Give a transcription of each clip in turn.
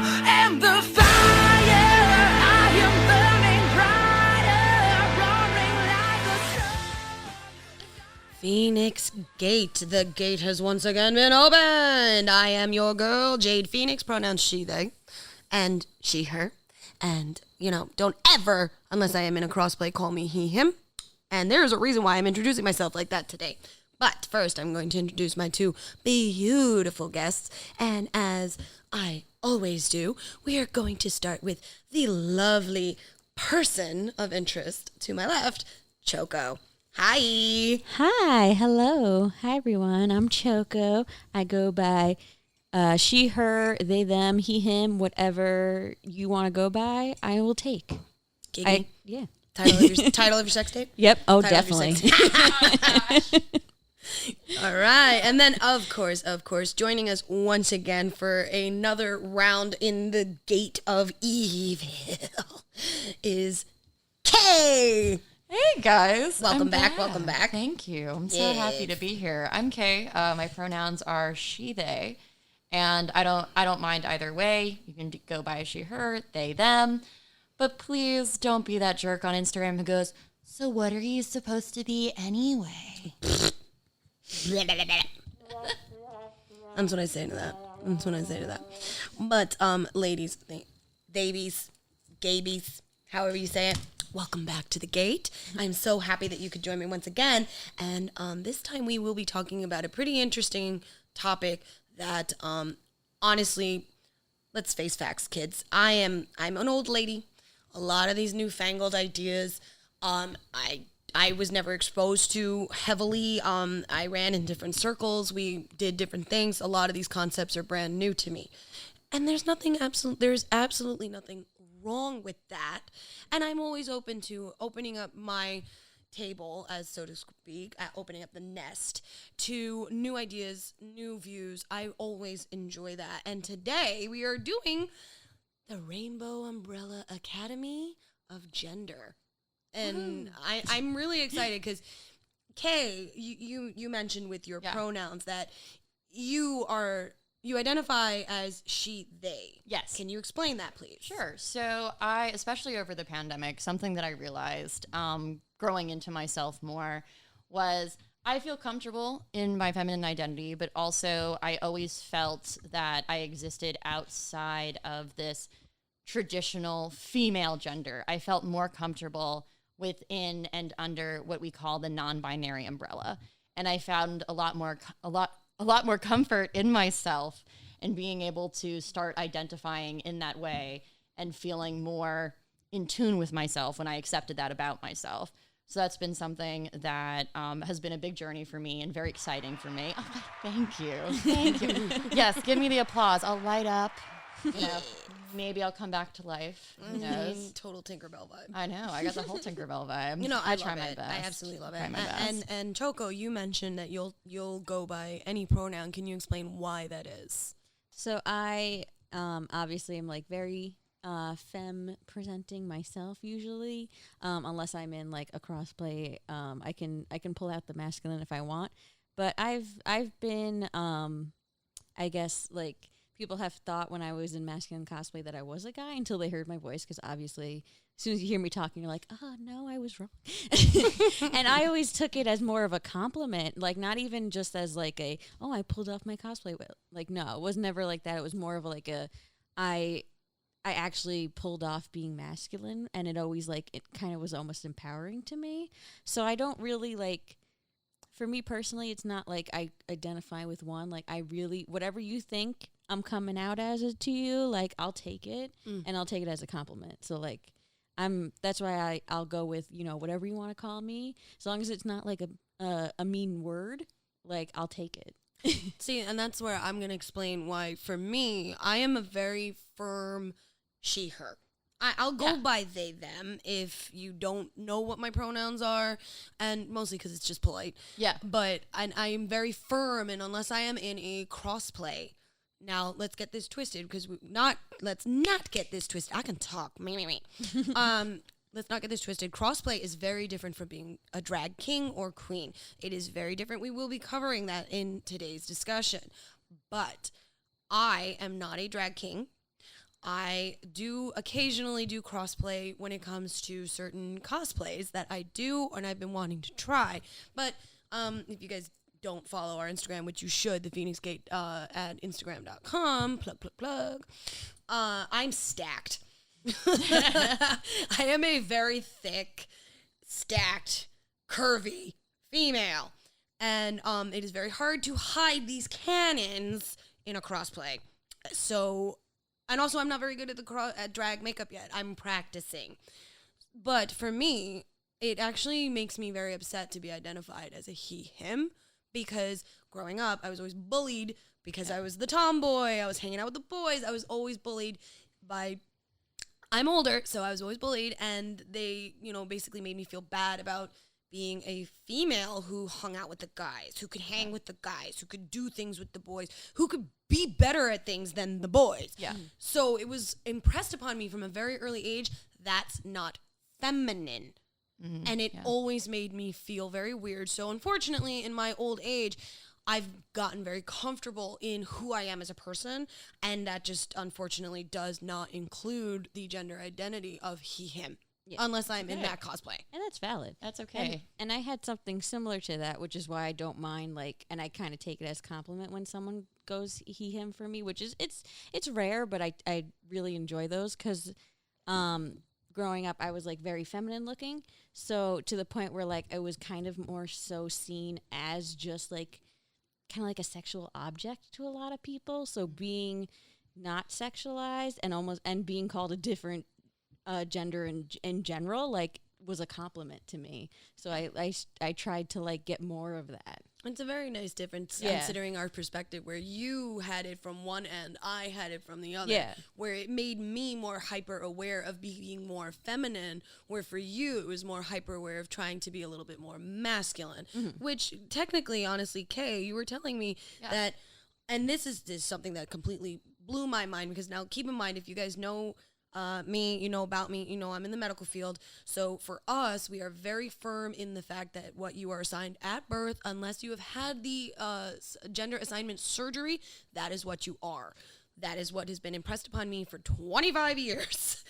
I am the fire. I am burning brighter, roaring like a storm. Phoenix Gate. The gate has once again been opened. I am your girl, Jade Feinics, pronouns she, they, and she, her. And, don't ever, unless I am in a crossplay, call me he, him. And there's a reason why I'm introducing myself like that today. But first, I'm going to introduce my two beautiful guests. And as I always do, we are going to start with the lovely person of interest to my left, Choco. Hi. Hi. Hello. Hi, everyone. I'm Choco. I go by she, her, they, them, he, him, whatever you want to go by, I will take. Giggity. Yeah. Title of your sex tape? Yep. Oh, Title of your definitely. sex tape. All right. And then, of course, joining us once again for another round in the gate of evil is Kaye. Hey guys. Welcome back. Thank you. I'm so happy to be here. I'm Kaye. My pronouns are she, they, and I don't mind either way. You can go by she, her, they, them. But please don't be that jerk on Instagram who goes, so what are you supposed to be anyway? That's what I say to that. But, ladies, babies, gabies, however you say it, welcome back to the gate. I'm so happy that you could join me once again. And this time we will be talking about a pretty interesting topic that, honestly, let's face facts, kids. I'm an old lady. A lot of these newfangled ideas, I was never exposed to heavily. I ran in different circles. We did different things. A lot of these concepts are brand new to me. And there's absolutely nothing wrong with that. And I'm always open to opening up my table, as so to speak, opening up the nest to new ideas, new views. I always enjoy that. And today we are doing the Rainbow Umbrella Academy of Gender. And I'm really excited because, Kaye, you mentioned with your pronouns that you identify as she, they. Yes. Can you explain that, please? Sure. So especially over the pandemic, something that I realized growing into myself more was I feel comfortable in my feminine identity, but also I always felt that I existed outside of this traditional female gender. I felt more comfortable within and under what we call the non-binary umbrella. And I found a lot more comfort in myself and being able to start identifying in that way and feeling more in tune with myself when I accepted that about myself. So that's been something that has been a big journey for me and very exciting for me. Oh, thank you. Thank you. Yes, give me the applause. I'll light up. Maybe I'll come back to life. Who knows? Total Tinkerbell vibe. I know. I got the whole Tinkerbell vibe. I try love my it. best. I absolutely love it. Try my best. And Choco, you mentioned that you'll go by any pronoun. Can you explain why that is? So I obviously am like very femme presenting myself usually, unless I'm in like a crossplay. I can pull out the masculine if I want, but I've been I guess like people have thought when I was in masculine cosplay that I was a guy until they heard my voice, because obviously as soon as you hear me talking, you're like, oh, no, I was wrong. And I always took it as more of a compliment, like not even just as like I pulled off my cosplay. Like, no, it was never like that. It was more of like I actually pulled off being masculine, and it always like, it kind of was almost empowering to me. So I don't really like, for me personally, it's not like I identify with one. Like I really, whatever you think I'm coming out as it to you, like I'll take it and I'll take it as a compliment. So like that's why I'll go with, whatever you want to call me, as long as it's not like a mean word, like I'll take it. See, and that's where I'm going to explain why, for me, I am a very firm she, her. I'll go by they, them if you don't know what my pronouns are, and mostly because it's just polite. Yeah. But I am very firm, and unless I am in a crossplay, now let's get this twisted, because let's not get this twisted. I can talk. Let's not get this twisted. Crossplay is very different from being a drag king or queen. It is very different. We will be covering that in today's discussion. But I am not a drag king. I do occasionally do crossplay when it comes to certain cosplays that I do and I've been wanting to try. But if you guys don't follow our Instagram, which you should, the Feinics Gate at Instagram.com, plug. I'm stacked. I am a very thick, stacked, curvy female. And it is very hard to hide these cannons in a crossplay. So, and also I'm not very good at drag makeup yet. I'm practicing. But for me, it actually makes me very upset to be identified as a he, him, because growing up, I was always bullied because I was the tomboy. I was hanging out with the boys. I was always bullied by, I'm older, so I was always bullied. And they, basically made me feel bad about being a female who hung out with the guys, who could hang with the guys, who could do things with the boys, who could be better at things than the boys. Yeah. So it was impressed upon me from a very early age, that's not feminine. Mm-hmm. And it always made me feel very weird. So unfortunately, in my old age, I've gotten very comfortable in who I am as a person. And that just unfortunately does not include the gender identity of he, him. Yeah. Unless I'm in that cosplay. And that's valid. That's okay. And I had something similar to that, which is why I don't mind, and I kind of take it as compliment when someone goes he, him for me, which is, it's rare, but I really enjoy those because growing up, I was, very feminine looking. So to the point where, I was kind of more so seen as just, kind of like a sexual object to a lot of people. So being not sexualized and being called a different gender in general, was a compliment to me. So I tried to get more of that. It's a very nice difference considering our perspective, where you had it from one end, I had it from the other. Yeah. Where it made me more hyper aware of being more feminine, where for you it was more hyper aware of trying to be a little bit more masculine. Mm-hmm. Which technically, honestly, Kay, you were telling me that, and this is something that completely blew my mind, because now keep in mind, if you guys know me, about me, I'm in the medical field. So for us, we are very firm in the fact that what you are assigned at birth, unless you have had the gender assignment surgery, that is what you are. That is what has been impressed upon me for 25 years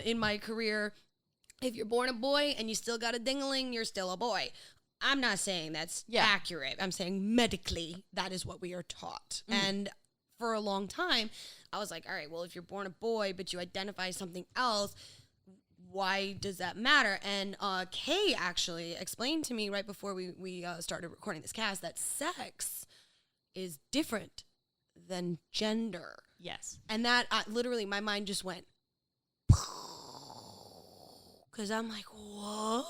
in my career. If you're born a boy and you still got a ding-a-ling, you're still a boy. I'm not saying that's accurate. I'm saying medically, that is what we are taught. Mm. And for a long time, I was like, all right, well, if you're born a boy, but you identify as something else, why does that matter? And Kay actually explained to me right before we started recording this cast that sex is different than gender. Yes. And that literally my mind just went, because I'm like, what?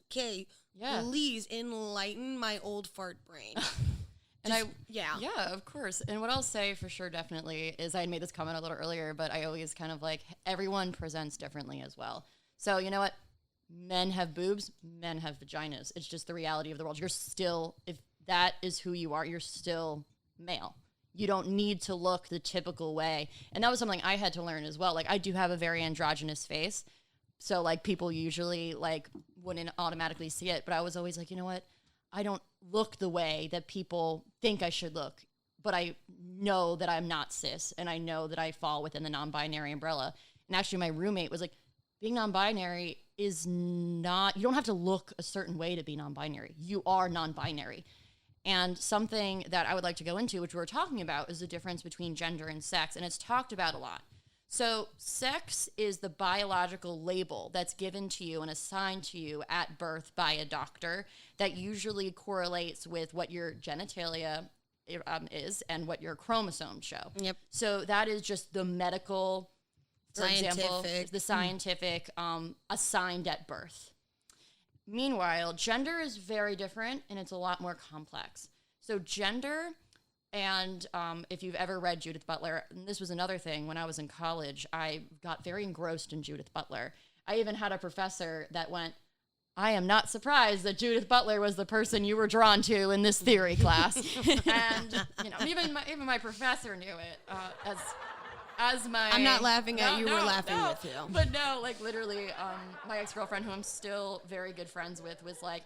Kay, please enlighten my old fart brain. And yeah, of course. And what I'll say for sure, definitely, is I had made this comment a little earlier, but I always kind of everyone presents differently as well. So you know what? Men have boobs, men have vaginas. It's just the reality of the world. You're still, if that is who you are, you're still male. You don't need to look the typical way. And that was something I had to learn as well. I do have a very androgynous face. So people usually wouldn't automatically see it. But I was always you know what? I don't look the way that people think I should look, but I know that I'm not cis, and I know that I fall within the non-binary umbrella. And actually my roommate was being non-binary is not, you don't have to look a certain way to be non-binary. You are non-binary. And something that I would like to go into, which we were talking about, is the difference between gender and sex, and it's talked about a lot. So sex is the biological label that's given to you and assigned to you at birth by a doctor that usually correlates with what your genitalia is and what your chromosomes show. Yep. So that is just the medical, for example, the scientific assigned at birth. Meanwhile, gender is very different, and it's a lot more complex. So gender... And if you've ever read Judith Butler, and this was another thing, when I was in college, I got very engrossed in Judith Butler. I even had a professor that went, I am not surprised that Judith Butler was the person you were drawn to in this theory class. And, even my professor knew it as my... I'm not laughing at you, we're laughing with you. But no, literally, my ex-girlfriend, who I'm still very good friends with, was like,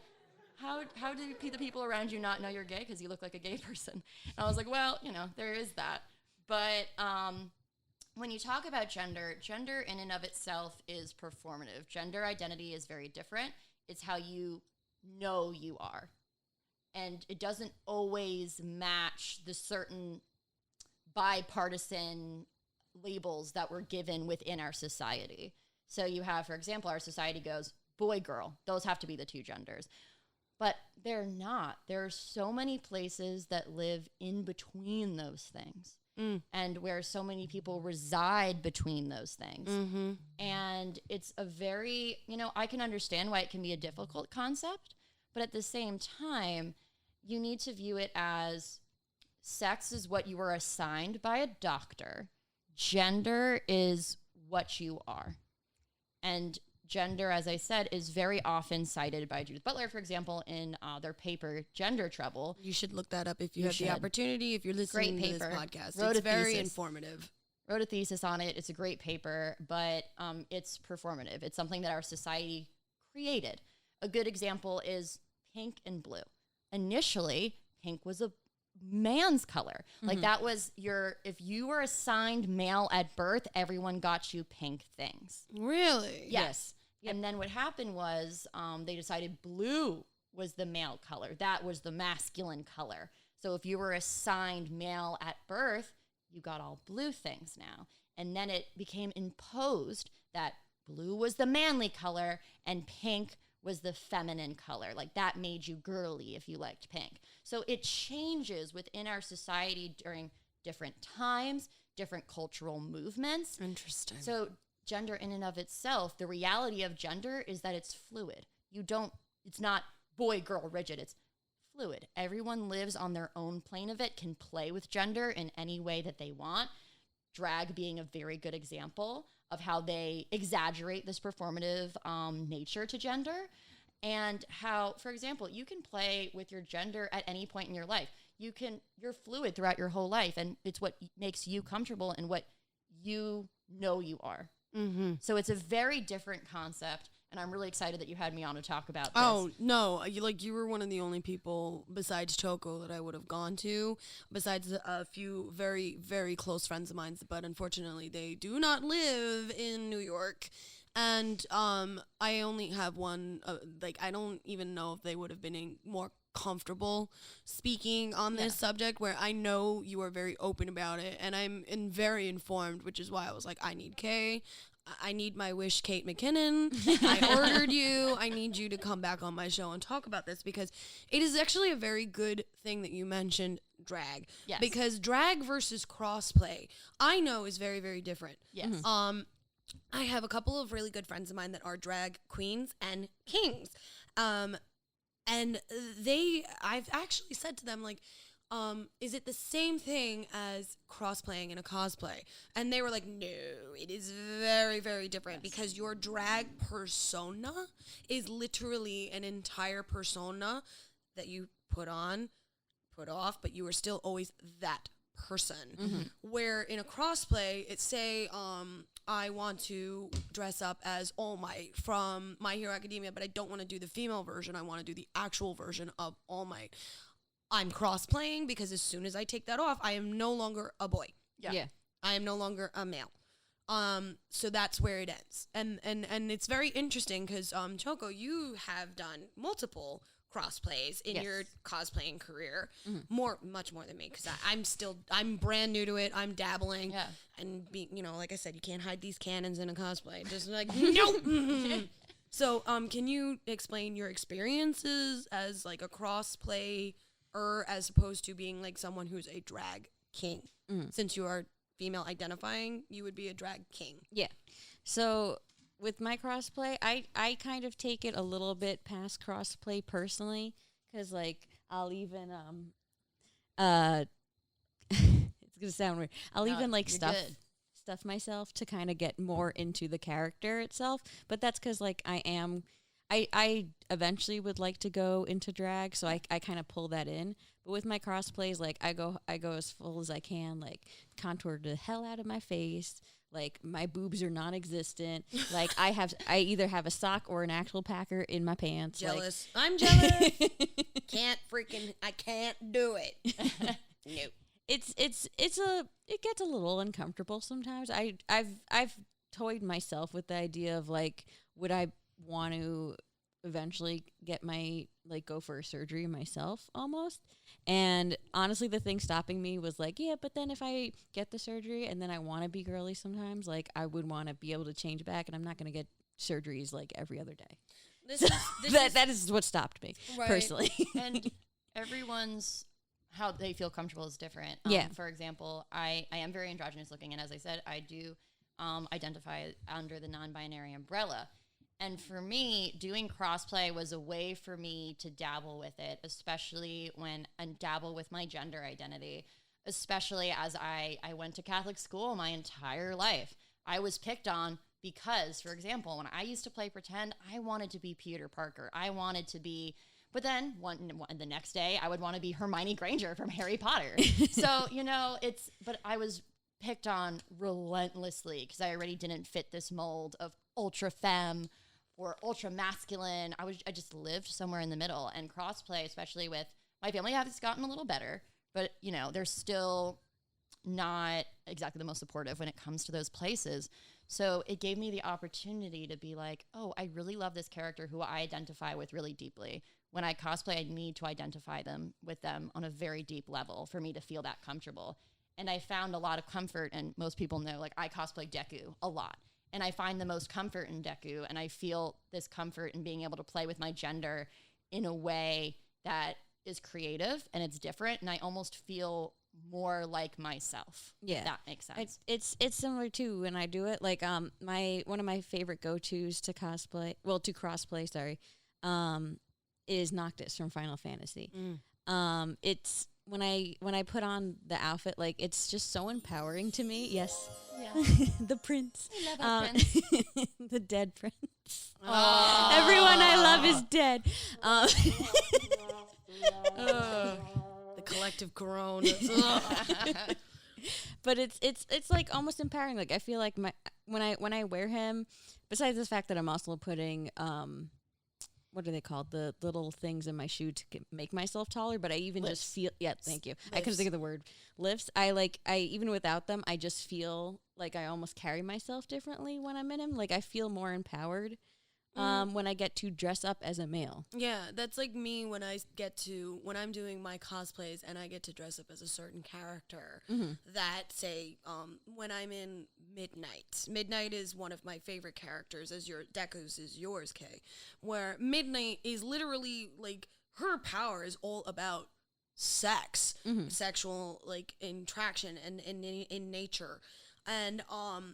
How do the people around you not know you're gay? Because you look like a gay person. And I was like, well, there is that. But when you talk about gender, gender in and of itself is performative. Gender identity is very different. It's how you know you are. And it doesn't always match the certain bipartisan labels that were given within our society. So you have, for example, our society goes boy, girl. Those have to be the two genders. But they're not. There are so many places that live in between those things. And where so many people reside between those things. And it's a very, I can understand why it can be a difficult concept, but at the same time, you need to view it as sex is what you were assigned by a doctor. Gender is what you are. And gender, as I said, is very often cited by Judith Butler, for example, in their paper, Gender Trouble. You should look that up if you have the opportunity, if you're listening to this podcast. Wrote it's very informative. Wrote a thesis on it. It's a great paper, but it's performative. It's something that our society created. A good example is pink and blue. Initially, pink was a man's color. Like that was if you were assigned male at birth, everyone got you pink things. Really? Yes. Yep. And then what happened was they decided blue was the male color. That was the masculine color. So if you were assigned male at birth, you got all blue things now. And then it became imposed that blue was the manly color and pink was the feminine color. Like that made you girly if you liked pink. So it changes within our society during different times, different cultural movements. Interesting. So gender in and of itself, the reality of gender is that it's fluid. It's not boy, girl, rigid. It's fluid. Everyone lives on their own plane of it, can play with gender in any way that they want. Drag being a very good example of how they exaggerate this performative nature to gender, and how, for example, you can play with your gender at any point in your life. You're fluid throughout your whole life, and it's what makes you comfortable and what you know you are. So it's a very different concept, and I'm really excited that you had me on to talk about this. Oh, no. You were one of the only people besides Choco that I would have gone to, besides a few very, very close friends of mine, but unfortunately they do not live in New York. And I only have one, I don't even know if they would have been more comfortable speaking on this subject, where I know you are very open about it, and I'm very informed, which is why I was like, I need Kaye. I need my wish Kate McKinnon. I ordered you. I need you to come back on my show and talk about this, because it is actually a very good thing that you mentioned drag. Yes. Because drag versus crossplay, I know, is very, very different. Yes. I have a couple of really good friends of mine that are drag queens and kings. And I've actually said to them, is it the same thing as cross-playing in a cosplay? And they were like, no, it is very, very different, because your drag persona is literally an entire persona that you put on, put off, but you are still always that person. Where in a crossplay, it's say, I want to dress up as All Might from My Hero Academia, but I don't want to do the female version. I want to do the actual version of All Might. I'm cross-playing, because as soon as I take that off, I am no longer a boy. Yeah. I am no longer a male. So that's where it ends. And it's very interesting, because Choco, you have done multiple crossplays in your cosplaying career, much more than me, because I'm brand new to it. I'm dabbling, and like I said, you can't hide these cannons in a cosplay. Just nope. So, can you explain your experiences as a crossplay, as opposed to being someone who's a drag king? Since you are female identifying, you would be a drag king. Yeah. So with my crossplay, I kind of take it a little bit past crossplay personally, because I'll even it's gonna sound weird. I'll even stuff myself to kind of get more into the character itself. But that's because I eventually would like to go into drag, so I kind of pull that in. But with my crossplays, I go as full as I can, contour the hell out of my face. My boobs are non-existent. I either have a sock or an actual packer in my pants. Jealous. I'm jealous. I can't do it. Nope. it gets a little uncomfortable sometimes. I've toyed myself with the idea of like, would I want to eventually get my like go for a surgery myself almost? And honestly, the thing stopping me was like, yeah, but then if I get the surgery and then I want to be girly sometimes, like I would want to be able to change back, and I'm not going to get surgeries like every other day. That is what stopped me personally. And everyone's how they feel comfortable is different. Yeah. For example, I am very androgynous looking, and as I said, I do identify under the non-binary umbrella. And for me, doing crossplay was a way for me to dabble with it, especially and dabble with my gender identity, especially as I went to Catholic school my entire life. I was picked on because, for example, when I used to play pretend, I wanted to be Peter Parker. I wanted to be, but then the next day I would want to be Hermione Granger from Harry Potter. So, but I was picked on relentlessly because I already didn't fit this mold of ultra femme or ultra masculine. I just lived somewhere in the middle, and crossplay, especially with my family, has gotten a little better, but they're still not exactly the most supportive when it comes to those places. So it gave me the opportunity to be like, oh, I really love this character who I identify with really deeply. When I cosplay, I need to identify with them on a very deep level for me to feel that comfortable. And I found a lot of comfort, and most people know, like, I cosplay Deku a lot. And I find the most comfort in Deku, and I feel this comfort in being able to play with my gender in a way that is creative and it's different, and I almost feel more like myself. Yeah, if that makes sense. It's similar too when I do it. Like one of my favorite go-tos to crossplay, is Noctis from Final Fantasy. It's when I put on the outfit, like it's just so empowering to me. Yes. Yeah. The prince. I love our prince. The dead prince. Everyone I love is dead. The collective corona. But it's like almost empowering. Like I feel like when I wear him, besides the fact that I'm also putting what are they called? The little things in my shoe to make myself taller, but I even Lifts. just feel, thank you. Lifts. I couldn't think of the word. Lifts. I even without them, I just feel like I almost carry myself differently when I'm in him. Like I feel more empowered when I get to dress up as a male. Yeah, that's like me when I'm doing my cosplays and I get to dress up as a certain character. That say, when I'm in Midnight. Midnight is one of my favorite characters, as your Deku's is yours, Kay. Where Midnight is literally like her power is all about sex, sexual like interaction and in nature. And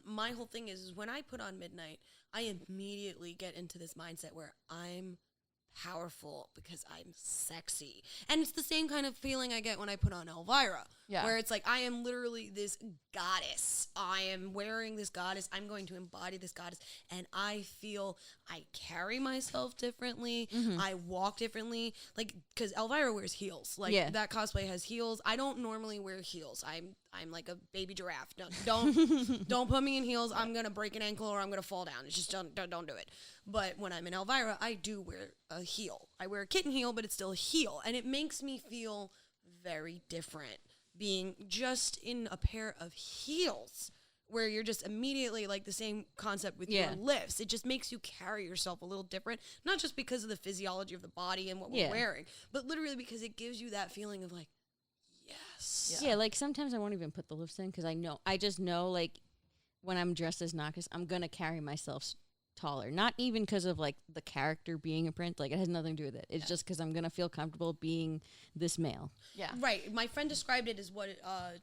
my whole thing is when I put on Midnight, I immediately get into this mindset where I'm powerful because I'm sexy. And it's the same kind of feeling I get when I put on Elvira. Yeah. Where it's like, I am literally this goddess. I am wearing this goddess. I'm going to embody this goddess. And I feel I carry myself differently. I walk differently. Like, because Elvira wears heels. Like, that cosplay has heels. I don't normally wear heels. I'm like a baby giraffe. Don't put me in heels. I'm going to break an ankle or I'm going to fall down. It's just don't do it. But when I'm in Elvira, I do wear a heel. I wear a kitten heel, but it's still a heel. And it makes me feel very different being just in a pair of heels where you're just immediately like the same concept with your lifts. It just makes you carry yourself a little different, not just because of the physiology of the body and what we're wearing, but literally because it gives you that feeling of like, yes. Yeah, like sometimes I won't even put the lifts in because I just know like when I'm dressed as Noctis, I'm going to carry myself taller. Not even because of like the character being a prince. Like it has nothing to do with it. It's just because I'm going to feel comfortable being this male. Yeah. Right. My friend described it as what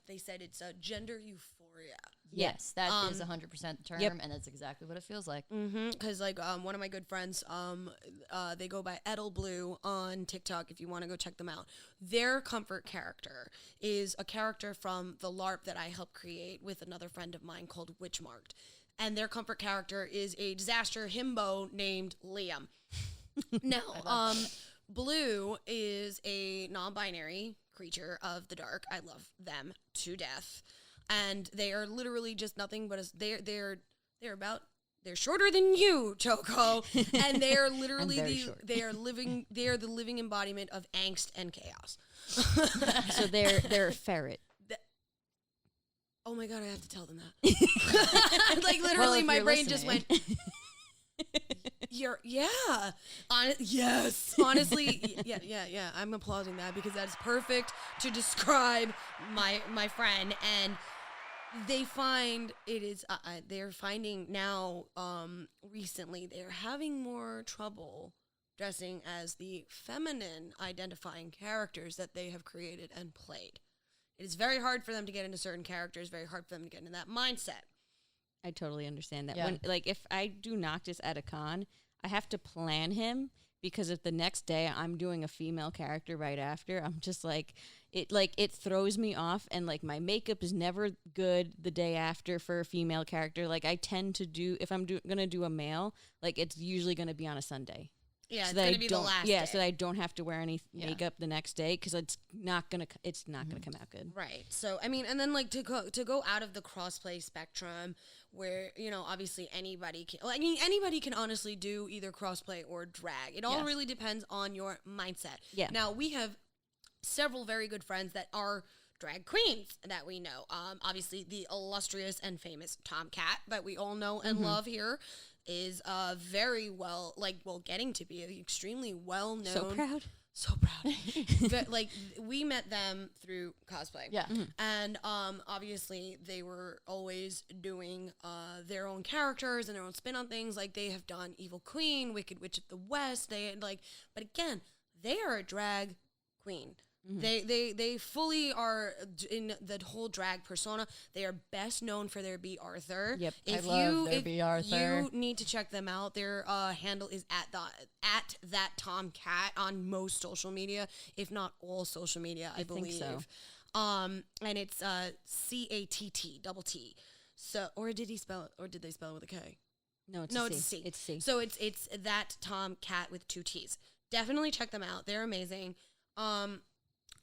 they said it's a gender euphoria. Yes, that is 100% the term, and it's exactly what it feels like. Because like one of my good friends, they go by Edel Blue on TikTok. If you want to go check them out, their comfort character is a character from the LARP that I helped create with another friend of mine called Witchmarked, and their comfort character is a disaster himbo named Liam. Now, Blue is a non-binary creature of the dark. I love them to death. And they are literally just nothing but they're shorter than you, Choco, and they are literally they are the living embodiment of angst and chaos. So they're a ferret. Oh my God, I have to tell them that. Like literally if my you're brain just listening. went, yeah. Yes. Honestly, yeah. I'm applauding that because that's perfect to describe my friend. And they find they're finding now, recently, they're having more trouble dressing as the feminine identifying characters that they have created and played. It is very hard for them to get into certain characters, very hard for them to get into that mindset. I totally understand that. Yeah. When like if I do Noctis at a con, I have to plan him because if the next day I'm doing a female character right after, I'm just like it throws me off, and like my makeup is never good the day after for a female character. Like I tend to do, if I'm gonna do a male, like it's usually gonna be on a Sunday. Yeah, So it's that going I to be the don't- last Yeah, day. so that I don't have to wear any Yeah. makeup the next day because it's not gonna come out good. Right. So I mean, and then like to go out of the crossplay spectrum, where obviously anybody can. Well, I mean, anybody can honestly do either crossplay or drag. It all Yes. really depends on your mindset. Yeah. Now we have several very good friends that are drag queens that we know. Obviously the illustrious and famous Tomcat that we all know and love here is very getting to be extremely well known. So proud. So proud. But, like, we met them through cosplay. Yeah. And obviously they were always doing their own characters and their own spin on things. Like they have done Evil Queen, Wicked Witch of the West. But again, they are a drag queen. They fully are in the whole drag persona. They are best known for their B. Arthur. Yep. If I love you their B. Arthur. you need to check them out. Their handle is at that Tomcat on most social media, if not all social media, I believe. think so. And it's CATT double T. So, or did he spell it? Or did they spell it with a K? No, it's No, a it's C. C. It's C. So it's that Tomcat with two T's. Definitely check them out. They're amazing.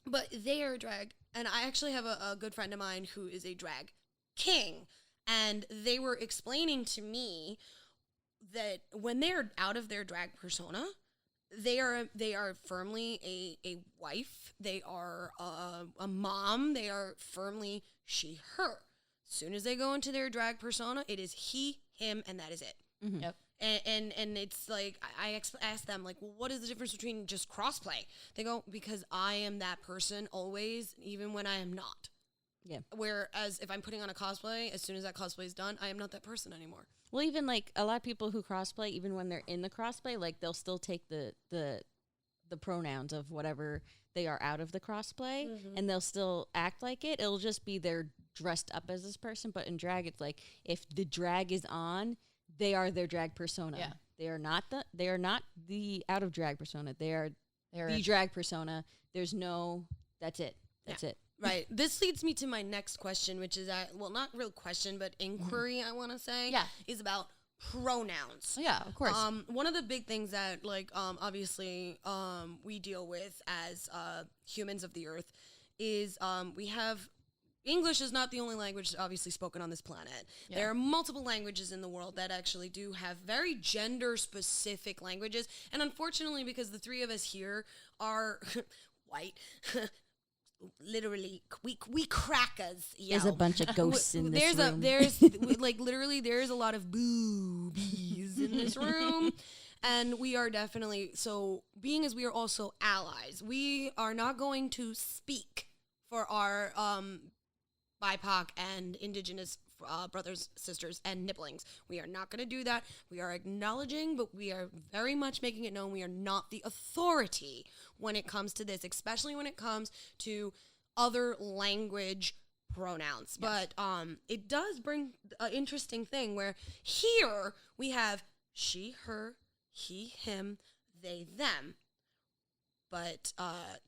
But they are drag, and I actually have a good friend of mine who is a drag king, and they were explaining to me that when they're out of their drag persona, they are firmly a wife. They are a mom. They are firmly she, her. As soon as they go into their drag persona, it is he, him, and that is it. Yep. And it's like, I asked them, like, well, what is the difference between just crossplay? They go, because I am that person always, even when I am not. Yeah. Whereas if I'm putting on a cosplay, as soon as that cosplay is done, I am not that person anymore. Well, even like a lot of people who crossplay, even when they're in the crossplay, like they'll still take the pronouns of whatever they are out of the crossplay, and they'll still act like it. It'll just be they're dressed up as this person, but in drag, it's like if the drag is on, they are their drag persona. Yeah. They are not the out of drag persona. They're They're the drag persona. There's no. That's it. That's it. Right. This leads me to my next question, which is not real question, but inquiry, I want to say. Yeah. Is about pronouns. yeah, of course. One of the big things that, obviously, we deal with as humans of the earth is we have English is not the only language obviously spoken on this planet. Yeah. There are multiple languages in the world that actually do have very gender-specific languages. And unfortunately, because the three of us here are white, literally, we crackers. There's a bunch of ghosts in this room. Literally, there's a lot of boobies in this room. And we are definitely, so being as we are also allies, we are not going to speak for our BIPOC and Indigenous brothers, sisters, and nibblings. We are not going to do that. We are acknowledging, but we are very much making it known we are not the authority when it comes to this, especially when it comes to other language pronouns. Yes. But it does bring an interesting thing where here we have she, her, he, him, they, them. But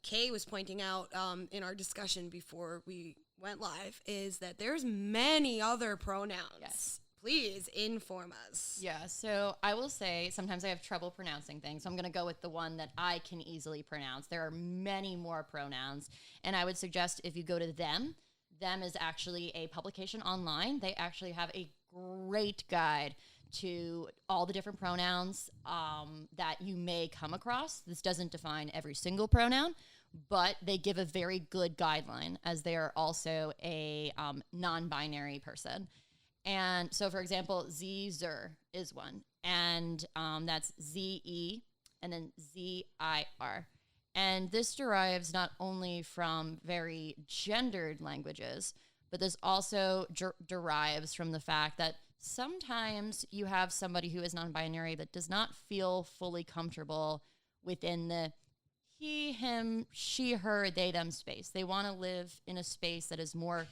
Kay was pointing out in our discussion before we went live is that there's many other pronouns. Yes. Please inform us. Yeah, so I will say sometimes I have trouble pronouncing things. So I'm going to go with the one that I can easily pronounce. There are many more pronouns. And I would suggest if you go to them is actually a publication online. They actually have a great guide to all the different pronouns that you may come across. This doesn't define every single pronoun, but they give a very good guideline as they are also a non-binary person. And so, for example, Z-zer is one, and that's Z-E and then Z-I-R. And this derives not only from very gendered languages, but this also derives from the fact that sometimes you have somebody who is non-binary that does not feel fully comfortable within the he, him, she, her, they, them space. They want to live in a space that is more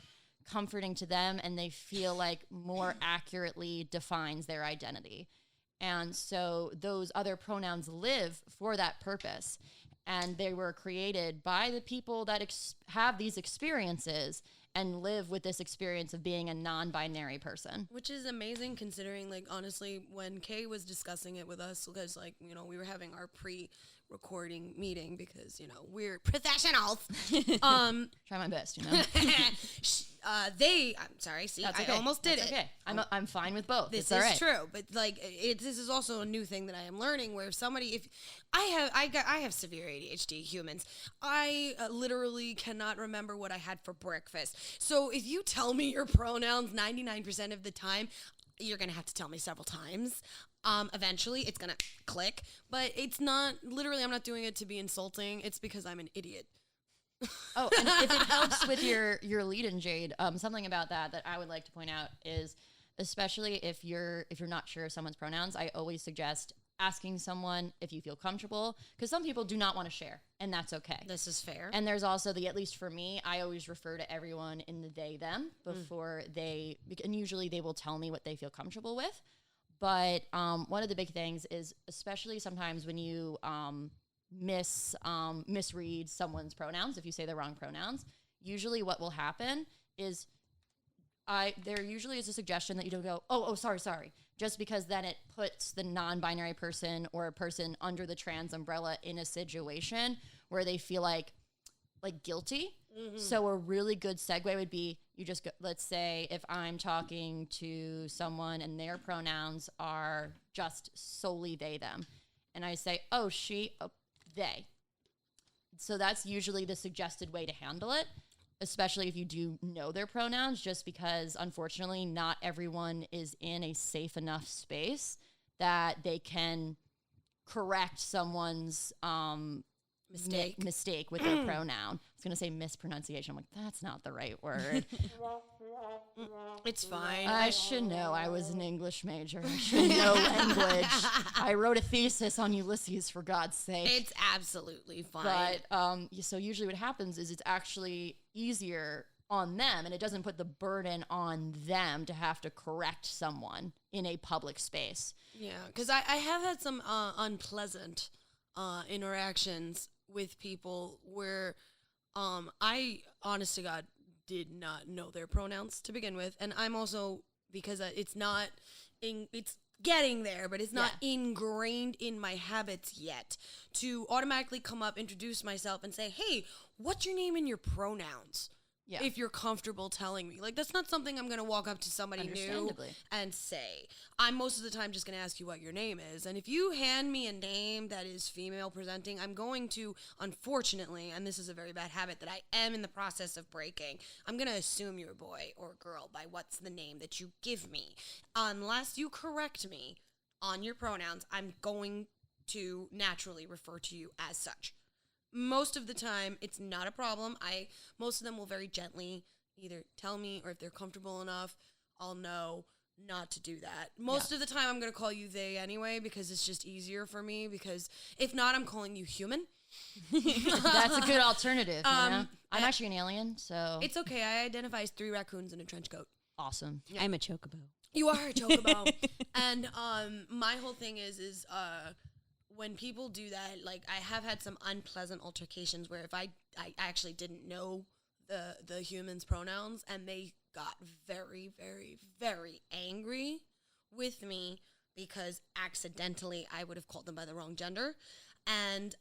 comforting to them and they feel like more accurately defines their identity. And so those other pronouns live for that purpose. And they were created by the people that have these experiences and live with this experience of being a non-binary person. Which is amazing considering, like, honestly, when Kaye was discussing it with us, because, like, you know, we were having our pre-recording meeting because, you know, we're professionals. Try my best, you know. I'm sorry, see, That's I okay. almost did That's it. Okay, I'm fine with both. This it's all is right. true, but like this is also a new thing that I am learning. Where if I have severe ADHD, humans, I literally cannot remember what I had for breakfast. So if you tell me your pronouns 99% of the time, you're gonna have to tell me several times. Eventually, it's gonna click, but it's not literally. I'm not doing it to be insulting. It's because I'm an idiot. Oh, and if it helps with your lead-in, Jade, something about that I would like to point out is, especially if you're not sure of someone's pronouns, I always suggest asking someone if you feel comfortable, because some people do not want to share, and that's okay. This is fair. And there's also at least for me, I always refer to everyone in the they, them before and usually they will tell me what they feel comfortable with. But one of the big things is, especially sometimes when you misread someone's pronouns, if you say the wrong pronouns, usually what will happen is there usually is a suggestion that you don't go, oh, sorry, just because then it puts the non-binary person or a person under the trans umbrella in a situation where they feel like guilty. Mm-hmm. So a really good segue would be you just go, let's say if I'm talking to someone and their pronouns are just solely they, them, and I say, oh, she, oh, they. So that's usually the suggested way to handle it, especially if you do know their pronouns, just because unfortunately not everyone is in a safe enough space that they can correct someone's mistake with their pronoun. I was going to say mispronunciation. I'm like, that's not the right word. It's fine. I should know. I was an English major. I should know language. I wrote a thesis on Ulysses, for God's sake. It's absolutely fine. But so usually what happens is it's actually easier on them, and it doesn't put the burden on them to have to correct someone in a public space. Yeah, because I have had some unpleasant interactions with people where I, honest to God, did not know their pronouns to begin with. And I'm also, because it's getting there, but it's not ingrained in my habits yet to automatically come up, introduce myself, and say, hey, what's your name and your pronouns? Yeah. If you're comfortable telling me. Like, that's not something I'm going to walk up to somebody new and say. I'm most of the time just going to ask you what your name is. And if you hand me a name that is female presenting, I'm going to, unfortunately, and this is a very bad habit that I am in the process of breaking, I'm going to assume you're a boy or a girl by what's the name that you give me. Unless you correct me on your pronouns, I'm going to naturally refer to you as such. Most of the time, it's not a problem. Most of them will very gently either tell me, or if they're comfortable enough, I'll know not to do that. Most of the time, I'm going to call you they anyway, because it's just easier for me, because if not, I'm calling you human. That's a good alternative. You know? I'm actually an alien, so... It's okay. I identify as 3 raccoons in a trench coat. Awesome. Yeah. I'm a chocobo. You are a chocobo. And my whole thing is when people do that, like, I have had some unpleasant altercations where if I actually didn't know the human's pronouns, and they got very, very, very angry with me because accidentally I would have called them by the wrong gender, and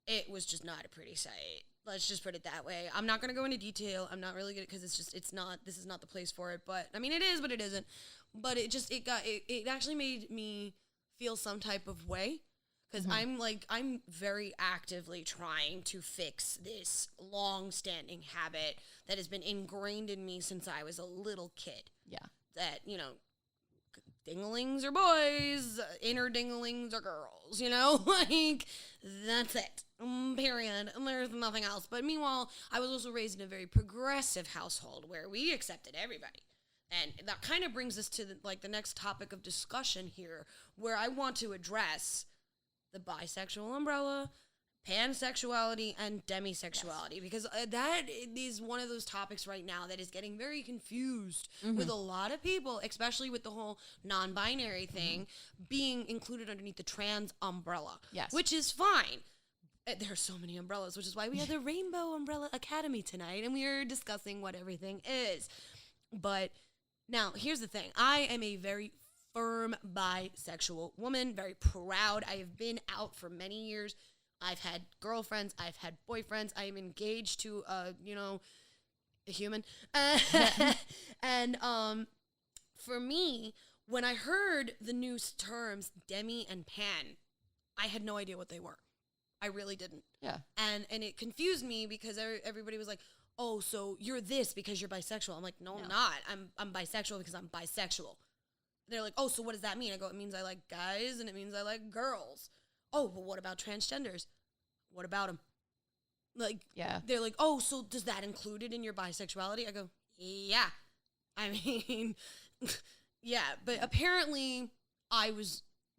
it was just not a pretty sight. Let's just put it that way. I'm not going to go into detail. I'm not really good, because this is not the place for it, but I mean, it is, but it isn't. But it actually made me feel some type of way. because I'm very actively trying to fix this long-standing habit that has been ingrained in me since I was a little kid. Yeah. That, you know, dinglings are boys, inner dinglings are girls, you know? Like, that's it. Period. There's nothing else. But meanwhile, I was also raised in a very progressive household where we accepted everybody. And that kind of brings us to the next topic of discussion here, where I want to address the bisexual umbrella, pansexuality, and demisexuality, because that is one of those topics right now that is getting very confused with a lot of people, especially with the whole non-binary thing being included underneath the trans umbrella, which is fine. There are so many umbrellas, which is why we have the Rainbow Umbrella Academy tonight, and we are discussing what everything is. But now, here's the thing. I am a very firm bisexual woman, very proud. I have been out for many years. I've had girlfriends. I've had boyfriends. I am engaged to, a human. And for me, when I heard the new terms demi and pan, I had no idea what they were. I really didn't. Yeah. And it confused me because everybody was like, oh, so you're this because you're bisexual. I'm like, no, I'm not. I'm bisexual because I'm bisexual. They're like, oh, so what does that mean? I go, it means I like guys and it means I like girls. Oh, but what about transgenders? What about them? Like, they're like, oh, so does that include it in your bisexuality? I go, yeah. I mean, yeah, but apparently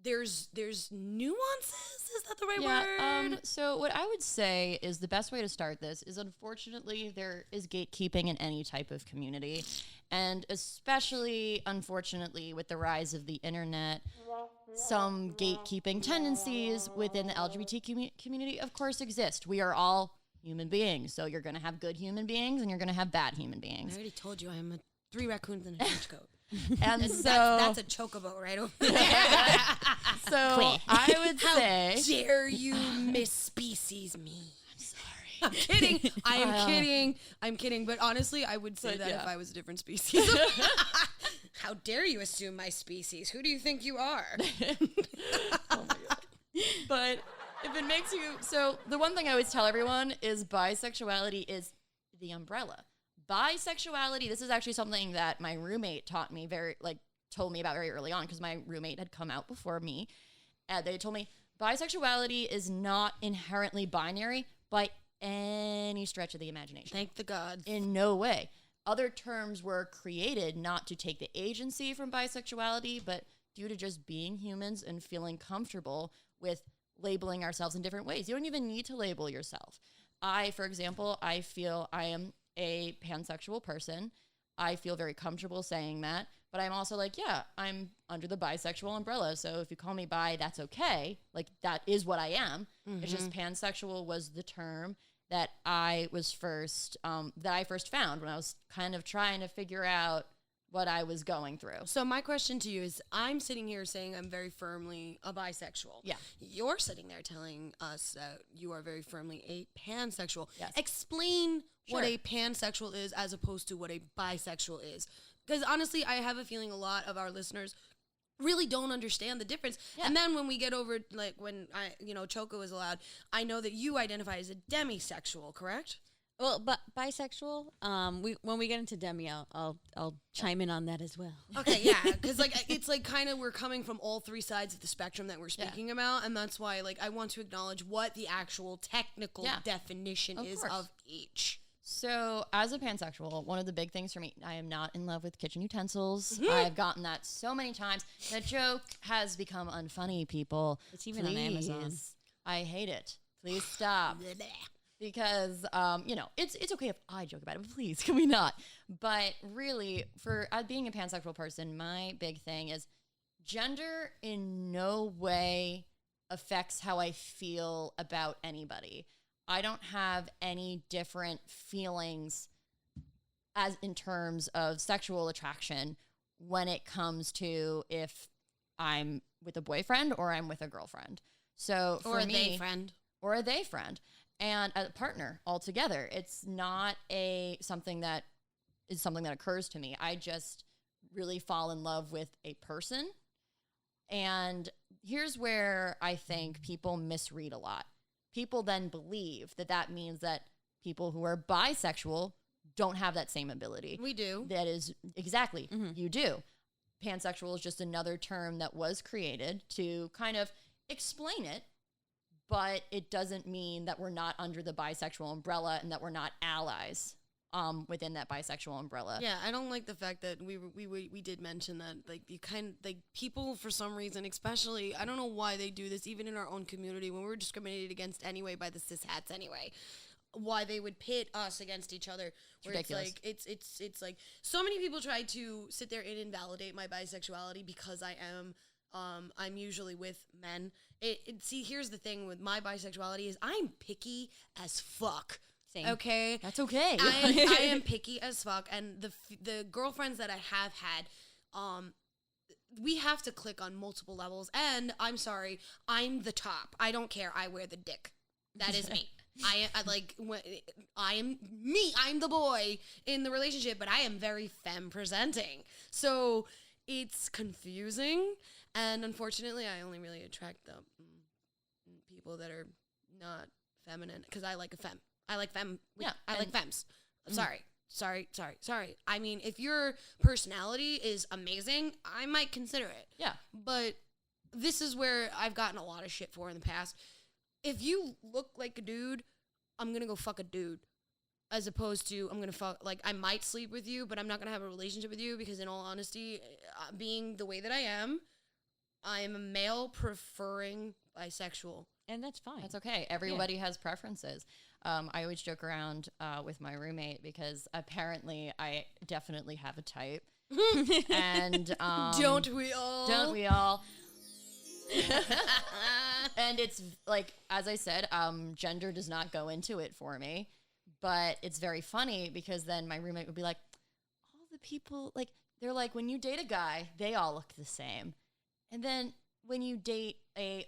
there's nuances. Is that the right word? So what I would say is the best way to start this is, unfortunately, there is gatekeeping in any type of community. And especially, unfortunately, with the rise of the internet, some gatekeeping tendencies within the LGBTQ community, of course, exist. We are all human beings. So you're going to have good human beings and you're going to have bad human beings. I already told you I am 3 raccoons in a trench coat. And so that's a chocobo right over there. So I would say, how dare you misspecies me? I'm sorry. I'm kidding. I am kidding. I'm kidding. But honestly, I would say that if I was a different species. How dare you assume my species? Who do you think you are? Oh my God. But if it makes you, so the one thing I always tell everyone is bisexuality is the umbrella. Bisexuality, this is actually something that my roommate told me about very early on, because my roommate had come out before me. And they told me bisexuality is not inherently binary by any stretch of the imagination. Thank the gods. In no way. Other terms were created not to take the agency from bisexuality, but due to just being humans and feeling comfortable with labeling ourselves in different ways. You don't even need to label yourself. For example, I feel I am a pansexual person. I feel very comfortable saying that, but I'm also like, yeah, I'm under the bisexual umbrella. So if you call me bi, that's okay. Like, that is what I am. Mm-hmm. It's just pansexual was the term that I first found when I was kind of trying to figure out what I was going through. So my question to you is, I'm sitting here saying I'm very firmly a bisexual. Yeah. You're sitting there telling us that you are very firmly a pansexual. Yes. Explain what a pansexual is as opposed to what a bisexual is. Because honestly, I have a feeling a lot of our listeners really don't understand the difference. Yeah. And then when we get over, like, when Choco is allowed, I know that you identify as a demisexual, correct? Well, but bisexual. When we get into demi, I'll chime in on that as well. Okay, yeah, because it's kind of we're coming from all 3 sides of the spectrum that we're speaking about, and that's why I want to acknowledge what the actual technical definition is of each. So, as a pansexual, one of the big things for me, I am not in love with kitchen utensils. Mm-hmm. I've gotten that so many times. The joke has become unfunny, people. It's even on Amazon. I hate it. Please stop. Because, it's okay if I joke about it, but please, can we not? But really, for being a pansexual person, my big thing is gender in no way affects how I feel about anybody. I don't have any different feelings as in terms of sexual attraction when it comes to if I'm with a boyfriend or I'm with a girlfriend. So for me, or a they friend. And a partner altogether. It's not something that occurs to me. I just really fall in love with a person. And here's where I think people misread a lot. People then believe that that means that people who are bisexual don't have that same ability. We do. That is exactly, you do. Pansexual is just another term that was created to kind of explain it, but it doesn't mean that we're not under the bisexual umbrella and that we're not allies within that bisexual umbrella. Yeah, I don't like the fact that we did mention that, like, you people for some reason, especially, I don't know why they do this, even in our own community, when we're discriminated against anyway by the cis hats anyway, why they would pit us against each other. Where it's ridiculous. like, it's like, so many people try to sit there and invalidate my bisexuality because I am, I'm usually with men. See, here's the thing with my bisexuality is I'm picky as fuck. Same. Okay, That's okay. I am picky as fuck, and the girlfriends that I have had, we have to click on multiple levels. And I'm sorry, I'm the top. I don't care. I wear the dick. That is me. I am me. I'm the boy in the relationship, but I am very femme presenting. So it's confusing, and unfortunately, I only really attract the people that are not feminine because I like a femme. I like femme. Yeah, I like femmes. Sorry. I mean, if your personality is amazing, I might consider it. Yeah. But this is where I've gotten a lot of shit for in the past. If you look like a dude, I'm going to go fuck a dude. As opposed to, I'm going to fuck, like, I might sleep with you, but I'm not going to have a relationship with you because, in all honesty, being the way that I am a male preferring bisexual. And that's fine. That's okay. Everybody has preferences. I always joke around with my roommate because apparently I definitely have a type. And Don't we all? Don't we all? And it's like, as I said, gender does not go into it for me. But it's very funny because then my roommate would be like, all the people, like, they're like, when you date a guy, they all look the same. And then when you date a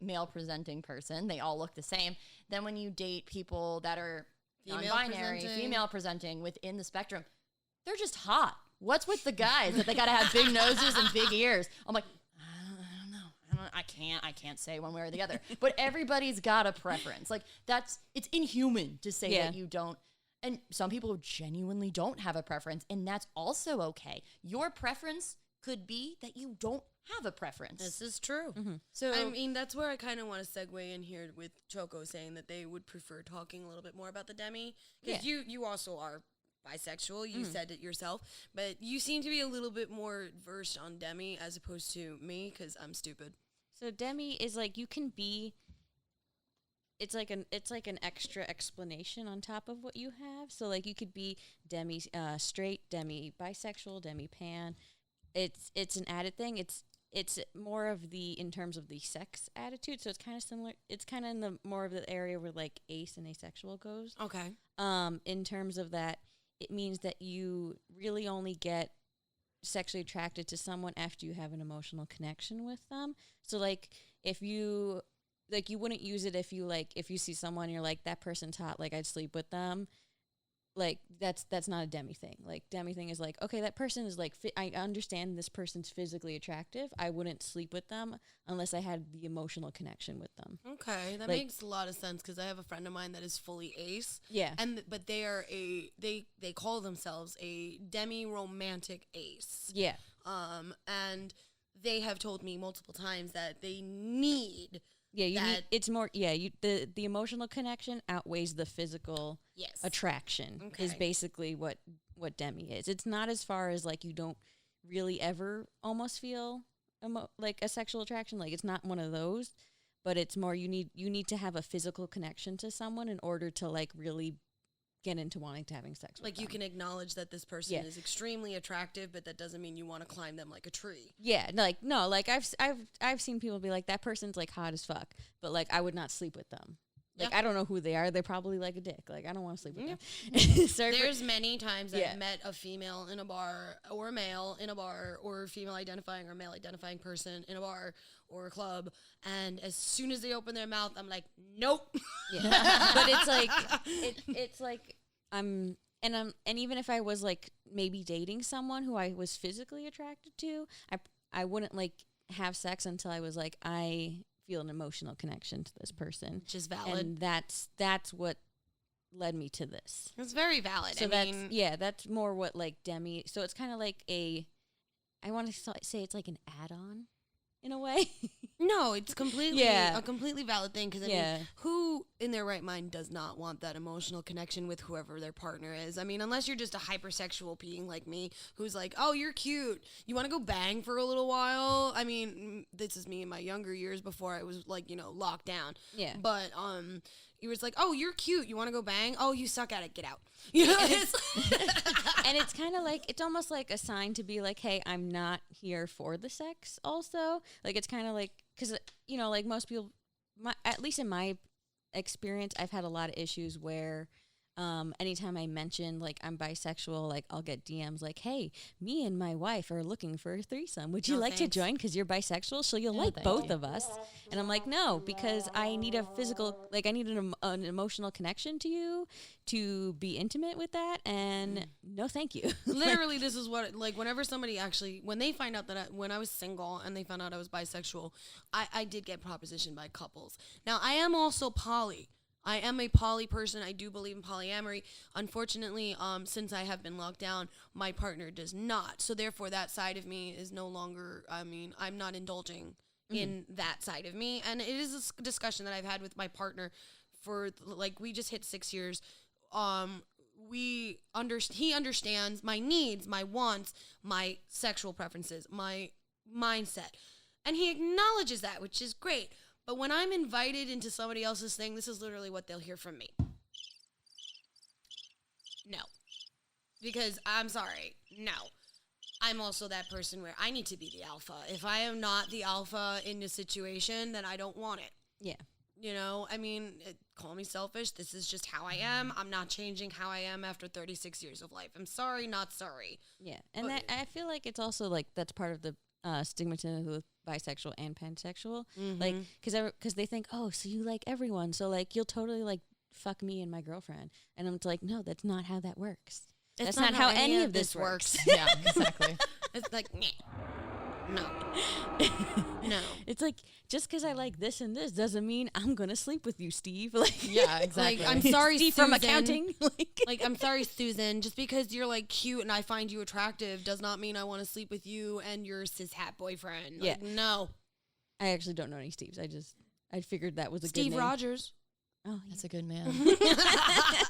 male presenting person, they all look the same. Then when you date people that are non-binary, female presenting within the spectrum, they're just hot. What's with the guys that they got to have big noses and big ears? I'm like, I don't know. I can't say one way or the other. But everybody's got a preference. Like, it's inhuman to say that you don't. And some people genuinely don't have a preference, and that's also okay. Your preference could be that you don't have a preference. This is true. So I mean, that's where I kind of want to segue in here with Choco saying that they would prefer talking a little bit more about the demi. Because you also are bisexual. You said it yourself. But you seem to be a little bit more versed on demi as opposed to me because I'm stupid. So demi is like, you can be, it's like an extra explanation on top of what you have. So like you could be demi straight, demi bisexual, demi pan. It's an added thing. It's more of in terms of the sex attitude. So it's kind of similar. It's kind of in the more of the area where like ace and asexual goes. Okay. In terms of that, it means that you really only get sexually attracted to someone after you have an emotional connection with them. So like if you like, you wouldn't use it if you see someone, you're like, that person's hot, like I'd sleep with them. Like that's not a demi thing. Like demi thing is like, okay, that person is like, I understand this person's physically attractive. I wouldn't sleep with them unless I had the emotional connection with them. Okay, that makes a lot of sense because I have a friend of mine that is fully ace. Yeah, but they are they call themselves a demi romantic ace. Yeah. And they have told me multiple times that they need. Yeah, it's more. Yeah, the emotional connection outweighs the physical attraction. Okay. Is basically what demi is. It's not as far as like you don't really ever almost feel like a sexual attraction. Like it's not one of those, but it's more you need to have a physical connection to someone in order to like really get into wanting to having sex with like them. You can acknowledge that this person is extremely attractive, but that doesn't mean you want to climb them like a tree. Yeah, like no, like I've seen people be like, that person's like hot as fuck, but like I would not sleep with them. Like I don't know who they are. They're probably like a dick. Like I don't want to sleep with them. There's many times I've met a female in a bar, or a male in a bar, or a female identifying or male identifying person in a bar or a club, and as soon as they open their mouth, I'm like, nope. Yeah. But it's like it's like and even if I was like maybe dating someone who I was physically attracted to, I wouldn't like have sex until I was like, I feel an emotional connection to this person. Which is valid. And that's what led me to this. It's very valid. So that's more what like Demi. So it's kind of like I want to say it's like an add-on in a way. No, it's completely a completely valid thing because I mean, who in their right mind does not want that emotional connection with whoever their partner is? I mean, unless you're just a hypersexual being like me, who's like, oh, you're cute. You want to go bang for a little while? I mean, this is me in my younger years before I was like, locked down. Yeah. But he was like, oh, you're cute. You want to go bang? Oh, you suck at it. Get out. And it's kind of like, it's almost like a sign to be like, hey, I'm not here for the sex also. Like, it's kind of like, because, like most people, at least in my experience, I've had a lot of issues where anytime I mention, like, I'm bisexual, like, I'll get DMs like, hey, me and my wife are looking for a threesome. Would you like to join because you're bisexual? So you'll like both of us. And I'm like, no, because I need a physical, like, I need an emotional connection to you to be intimate with that. And no, thank you. Literally, this is what, like, whenever somebody actually, when they find out that when I was single and they found out I was bisexual, I did get propositioned by couples. Now, I am also poly. I am a poly person. I do believe in polyamory. Unfortunately, since I have been locked down, my partner does not. So therefore, that side of me is no longer, I'm not indulging in that side of me. And it is a discussion that I've had with my partner for, like, we just hit 6 years. He understands my needs, my wants, my sexual preferences, my mindset. And he acknowledges that, which is great. But when I'm invited into somebody else's thing, this is literally what they'll hear from me. No. Because I'm sorry. No. I'm also that person where I need to be the alpha. If I am not the alpha in a situation, then I don't want it. Yeah. Call me selfish. This is just how I am. I'm not changing how I am after 36 years of life. I'm sorry, not sorry. Yeah. And I feel like it's also like that's part of the stigmatism with bisexual and pansexual, like because they think, oh, so you like everyone, so like you'll totally like fuck me and my girlfriend, and I'm like, no, that's not how that works. That's not how any of this works. Yeah, exactly. It's like, no. No. It's like, just because I like this and this doesn't mean I'm gonna sleep with you, Steve. Like, yeah, exactly. Like, I'm sorry, Steve Susan. from accounting. Like, I'm sorry, Susan. Just because you're like cute and I find you attractive does not mean I want to sleep with you and your cis-hat boyfriend. Like, Yeah. No. I actually don't know any Steves. I figured that was a Steve good name. Rogers. Oh, That's a good man.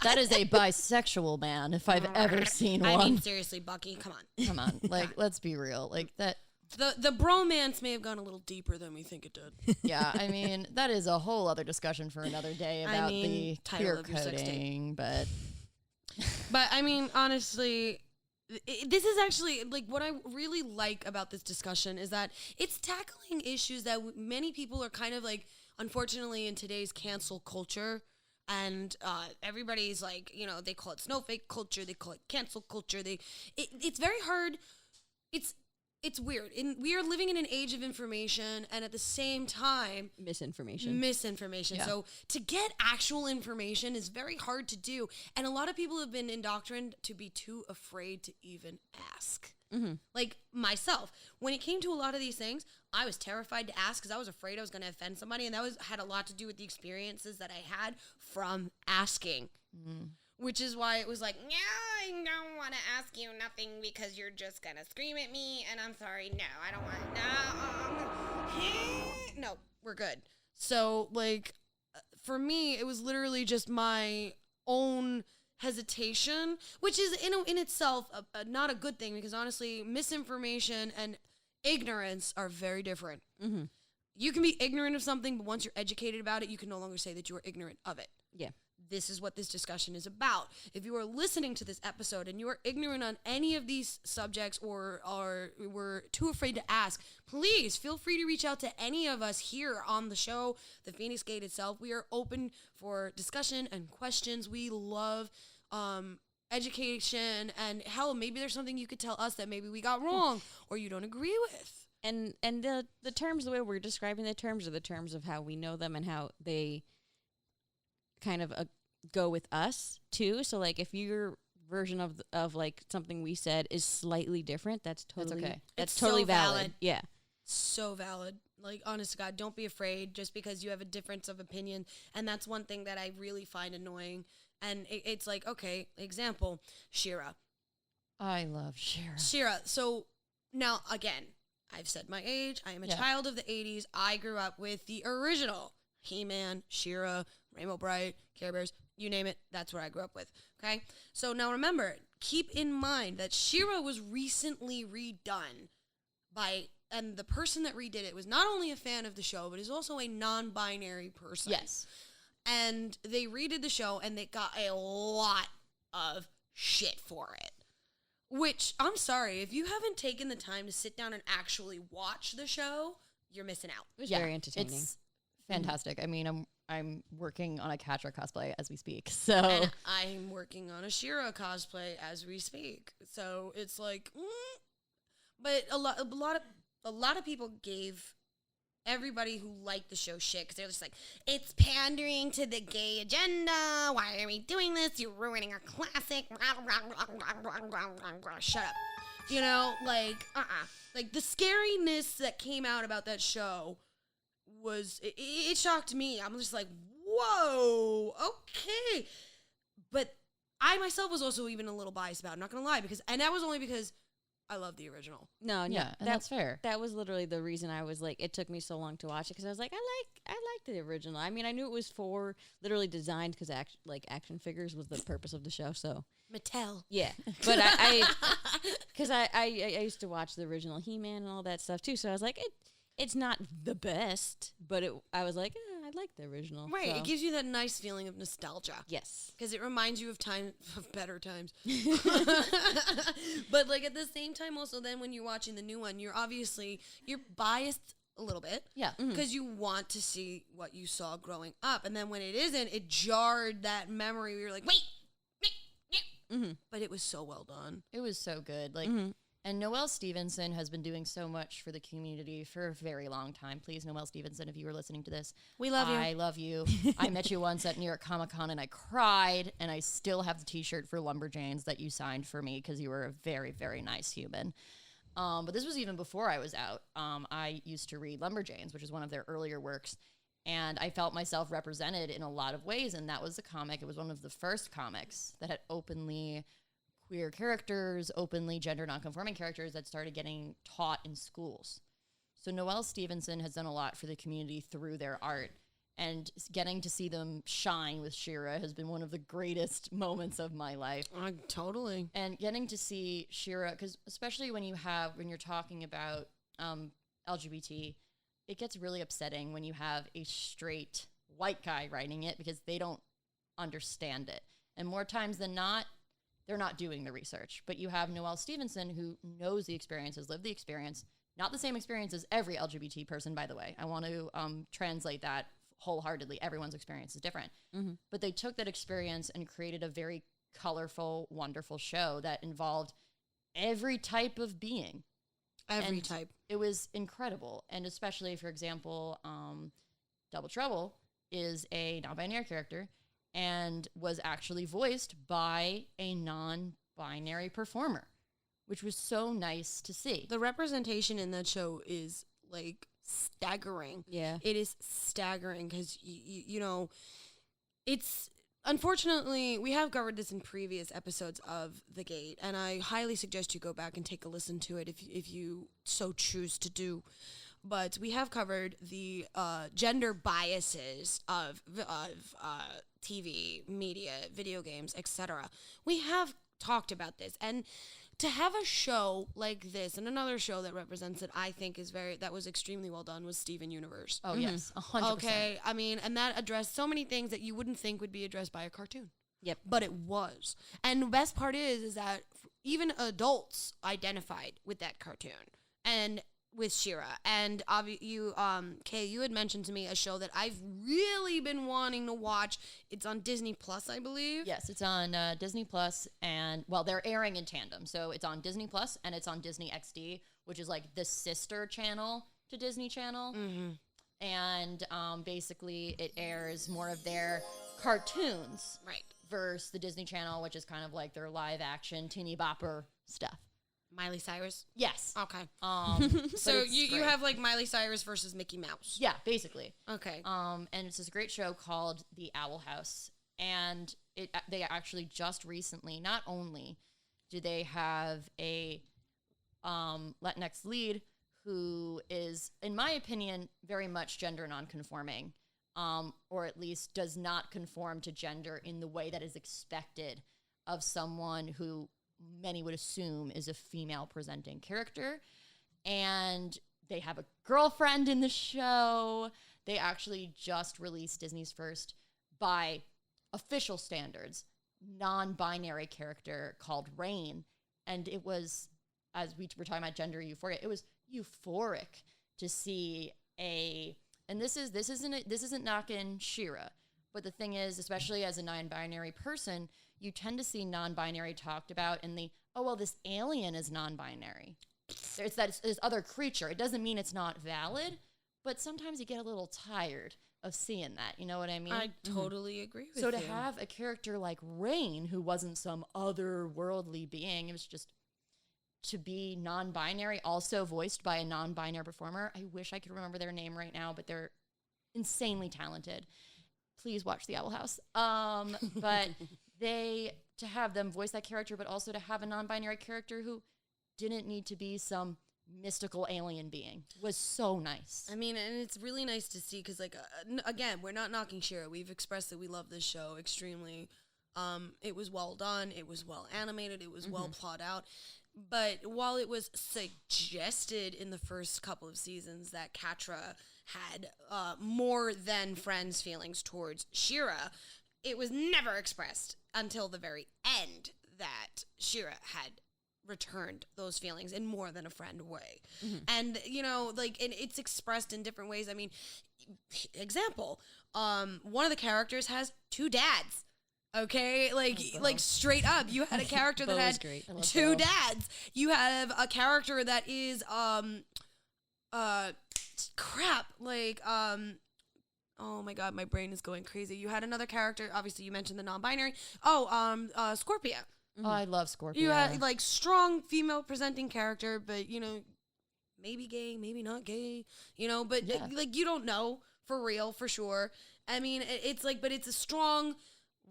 That is a bisexual man if I've ever seen one. I mean, seriously, Bucky, come on. Come on. Like, let's be real. Like, that. The bromance may have gone a little deeper than we think it did. Yeah, I mean, that is a whole other discussion for another day about the title queer of your sex tape. coding, but I mean, honestly, this is actually, like, what I really like about this discussion is that it's tackling issues that many people are kind of, like, unfortunately, in today's cancel culture, and everybody's, like, they call it snowflake culture, they call it cancel culture, it's very hard, it's weird. We are living in an age of information and at the same time misinformation. Yeah. So to get actual information is very hard to do. And a lot of people have been indoctrined to be too afraid to even ask. Mm-hmm. Like myself, when it came to a lot of these things, I was terrified to ask because I was afraid I was going to offend somebody. And that had a lot to do with the experiences that I had from asking. Mm. Which is why it was like, yeah, I don't want to ask you nothing because you're just going to scream at me. And I'm sorry, no, I don't want to. No, we're good. So, like, for me, it was literally just my own hesitation, which is in itself not a good thing because, honestly, misinformation and ignorance are very different. Mm-hmm. You can be ignorant of something, but once you're educated about it, you can no longer say that you are ignorant of it. Yeah. This is what this discussion is about. If you are listening to this episode and you are ignorant on any of these subjects or were too afraid to ask, please feel free to reach out to any of us here on the show, the Feinics Gate itself. We are open for discussion and questions. We love education, and hell, maybe there's something you could tell us that maybe we got wrong or you don't agree with. And the terms, the way we're describing the terms, are the terms of how we know them and how they kind of go with us too. So like if your version of like something we said is slightly different, that's totally okay. That's totally so valid. Yeah. So valid. Like, honest to God, don't be afraid just because you have a difference of opinion. And that's one thing that I really find annoying. And it's like, okay, example, She-Ra. I love She-Ra. She-Ra. So now, again, I've said my age. I am a child of the 80s. I grew up with the original He-Man, She-Ra, Rainbow Bright, Care Bears, you name it. That's what I grew up with. Okay? So now remember, keep in mind that She-Ra was recently redone and the person that redid it was not only a fan of the show, but is also a non-binary person. Yes. And they redid the show, and they got a lot of shit for it. Which, I'm sorry, if you haven't taken the time to sit down and actually watch the show, you're missing out. It was very entertaining. It's fantastic. I mean, I'm working on a Catra cosplay as we speak. So And I'm working on a She-Ra cosplay as we speak. So it's like, but a lot of people gave everybody who liked the show shit because they're just like, it's pandering to the gay agenda. Why are we doing this? You're ruining our classic. Shut up. You know, like, Like, the scariness that came out about that show was, it shocked me. I'm just like, whoa, okay. But I myself was also even a little biased about it, I'm not going to lie, and that was only because I love the original. No, yeah, and that's fair. That was literally the reason I was like, it took me so long to watch it because I was like, I like the original. I mean, I knew it was for literally designed because action figures was the purpose of the show. So Mattel. yeah, but I used to watch the original He-Man and all that stuff too. So I was like, it's not the best, but I was like, I like the original. Right, so. It gives you that nice feeling of nostalgia. Yes. Because it reminds you of better times. But like at the same time also then when you're watching the new one, you're biased a little bit. Yeah. Because you want to see what you saw growing up. And then when it isn't, it jarred that memory where you're like, wait. But it was so well done. It was so good. Like, and Noelle Stevenson has been doing so much for the community for a very long time. Please, Noelle Stevenson, if you were listening to this, we love you. I love you. I met you once at New York Comic Con and I cried, and I still have the T-shirt for Lumberjanes that you signed for me because you were a very, very nice human. But this was even before I was out. I used to read Lumberjanes, which is one of their earlier works, and I felt myself represented in a lot of ways. And that was a comic. It was one of the first comics that had openly queer characters, openly gender nonconforming characters that started getting taught in schools. So Noelle Stevenson has done a lot for the community through their art, and getting to see them shine with She-Ra has been one of the greatest moments of my life. Totally. And getting to see She-Ra, because especially when you're talking about LGBT, it gets really upsetting when you have a straight white guy writing it because they don't understand it. And more times than not, they're not doing the research. But you have Noelle Stevenson, who knows the experience, has lived the experience, not the same experience as every LGBT person, by the way. I want to translate that wholeheartedly. Everyone's experience is different. But they took that experience and created a very colorful, wonderful show that involved every type of being. Every And type. It was incredible. And especially, for example, Double Trouble is a non-binary character and was actually voiced by a non-binary performer, which was so nice to see. The representation in that show is like staggering. Yeah. It is staggering because, you know, it's unfortunately, we have covered this in previous episodes of The Gate, and I highly suggest you go back and take a listen to it if you so choose to do. But we have covered the gender biases of TV, media, video games, etc. We have talked about this, and to have a show like this and another show that represents it, I think that was extremely well done, was Steven Universe. Oh, yes, 100%. Okay, I mean, and that addressed so many things that you wouldn't think would be addressed by a cartoon. Yep. But it was. And the best part is that even adults identified with that cartoon and with She-Ra. And Kaye, you had mentioned to me a show that I've really been wanting to watch. It's on Disney Plus, I believe. Yes, it's on Disney Plus, and well, they're airing in tandem. So it's on Disney Plus and it's on Disney XD, which is like the sister channel to Disney Channel. And basically, it airs more of their cartoons, Right. versus the Disney Channel, which is kind of like their live action teeny bopper stuff. Miley Cyrus? Yes. Okay. So you have like Miley Cyrus versus Mickey Mouse. Yeah, basically. Okay. And it's this great show called The Owl House, and they actually just recently, not only do they have a Latinx lead who is, in my opinion, very much gender nonconforming, or at least does not conform to gender in the way that is expected of someone who many would assume is a female presenting character. And they have a girlfriend in the show. They actually just released Disney's first, by official standards, non-binary character called Rain. And it was, as we were talking about gender euphoria, it was euphoric to see and this isn't knocking She-Ra, but the thing is, especially as a non-binary person, you tend to see non-binary talked about in this alien is non-binary. It's this other creature. It doesn't mean it's not valid, but sometimes you get a little tired of seeing that. You know what I mean? I totally agree with you. So to have a character like Rain, who wasn't some otherworldly being, it was just to be non-binary, also voiced by a non-binary performer. I wish I could remember their name right now, but they're insanely talented. Please watch The Owl House. But to have them voice that character, but also to have a non-binary character who didn't need to be some mystical alien being, was so nice. I mean, and it's really nice to see because, like, again, we're not knocking She-Ra. We've expressed that we love this show extremely. It was well done. It was well animated. It was well plotted out. But while it was suggested in the first couple of seasons that Catra had more than friends feelings towards She-Ra, it was never expressed until the very end that She-Ra had returned those feelings in more than a friend way. And, and it's expressed in different ways. I mean, example, one of the characters has two dads. Okay, like straight up, you had a character that had two dads. You have a character that is oh my god, my brain is going crazy. You had another character, obviously you mentioned the non-binary. Scorpia. Oh, I love Scorpio. You had like strong female presenting character, but maybe gay, maybe not gay, but like you don't know for real, for sure. I mean, it's like, but it's a strong